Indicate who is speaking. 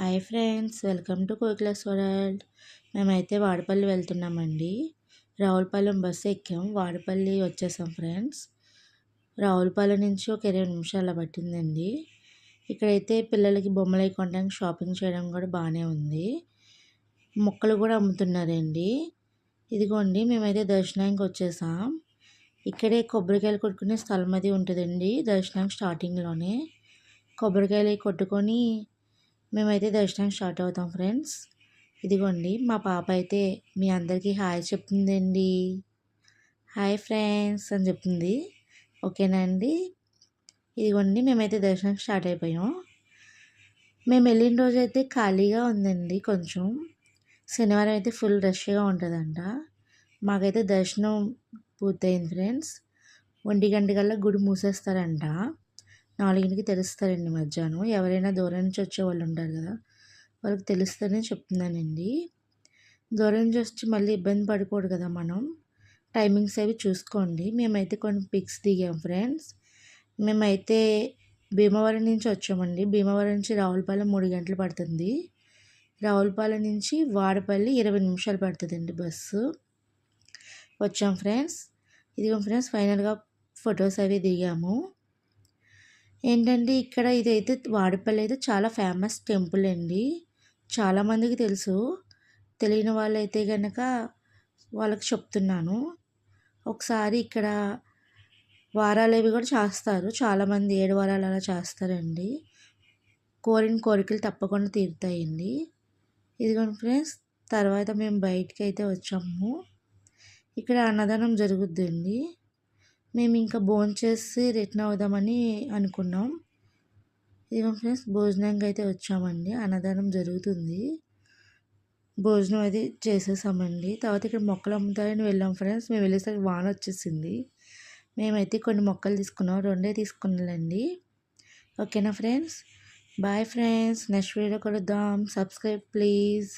Speaker 1: Hi friends, welcome to Kokila's world. మేమైతే వాడపల్లి వెళ్తున్నామండి. Ravulapalem bus ఎక్కాం, Vadapalli వచ్చేసాం ఫ్రెండ్స్. రావులపాలెం నుంచి ఒక 20 నిమిషాలు పట్టిందండి. ఇక్కడైతే పిల్లలకి బొమ్మలు అవి కొనడానికి షాపింగ్ చేయడం కూడా బాగానే ఉంది. మొక్కలు కూడా అమ్ముతున్నారండి. ఇదిగోండి, మేమైతే దర్శనానికి వచ్చేసాం. ఇక్కడే కొబ్బరికాయలు కొట్టుకునే స్థలం అది ఉంటుందండి. దర్శనం స్టార్టింగ్లోనే కొబ్బరికాయలు కొట్టుకొని మేమైతే దర్శనం స్టార్ట్ అవుతాం ఫ్రెండ్స్. ఇదిగోండి, మా పాప అయితే మీ అందరికీ హాయ్ చెప్తుందండి. హాయ్ ఫ్రెండ్స్ అని చెప్తుంది. ఓకేనా అండి. ఇదిగోండి, మేమైతే దర్శనం స్టార్ట్ అయిపోయాం. మేము వెళ్ళిన రోజు అయితే ఖాళీగా ఉందండి. కొంచెం శనివారం అయితే ఫుల్ రష్గా ఉంటుందంట. మాకైతే దర్శనం పూర్తయింది ఫ్రెండ్స్. 1 గంటకల్లా గుడి మూసేస్తారంట. 4కి తెలుస్తారండి మధ్యాహ్నం. ఎవరైనా దూరం నుంచి వచ్చే వాళ్ళు ఉంటారు కదా, వాళ్ళకి తెలుస్తుందని చెప్తున్నానండి. దూరం నుంచి వచ్చి మళ్ళీ ఇబ్బంది పడిపోడు కదా మనం. టైమింగ్స్ అవి చూసుకోండి. మేమైతే కొన్ని పిక్స్ దిగాం ఫ్రెండ్స్. మేమైతే భీమవరం నుంచి వచ్చామండి. భీమవరం నుంచి రావులపాలెం 3 గంటలు పడుతుంది. రావులపాలెం నుంచి వాడపల్లి 20 నిమిషాలు పడుతుందండి బస్సు. వచ్చాం ఫ్రెండ్స్. ఇదిగో ఫ్రెండ్స్, ఫైనల్గా ఫొటోస్ అవి దిగాము. ఏంటంటే ఇక్కడ ఇదైతే వాడపల్లి అయితే చాలా ఫేమస్ టెంపుల్ అండి. చాలామందికి తెలుసు. తెలియని వాళ్ళైతే కనుక వాళ్ళకి చెప్తున్నాను. ఒకసారి ఇక్కడ వారాలు అవి కూడా చేస్తారు. చాలామంది 7 వారాలు అలా చేస్తారండి. కోరిన కోరికలు తప్పకుండా తీరుతాయండి. ఇదిగోండి ఫ్రెండ్స్, తర్వాత మేము బయటికి అయితే వచ్చాము. ఇక్కడ అన్నదానం జరుగుద్దండి. మేము ఇంకా భోంచేసి రిటర్న్ అవుదామని అనుకున్నాం. ఇదిగో ఫ్రెండ్స్, భోజనానికి అయితే వచ్చామండి. అన్నదానం జరుగుతుంది. భోజనం అది చేసేసామండి. తర్వాత ఇక్కడ మొక్కలు అమ్ముతారని వెళ్ళాం ఫ్రెండ్స్. మేము వెళ్ళేసరికి వాన వచ్చేసింది. మేమైతే కొన్ని మొక్కలు తీసుకున్నాం. 2 తీసుకున్నాండి. ఓకేనా friends. Bye friends. Next video కలుద్దాం. Subscribe please.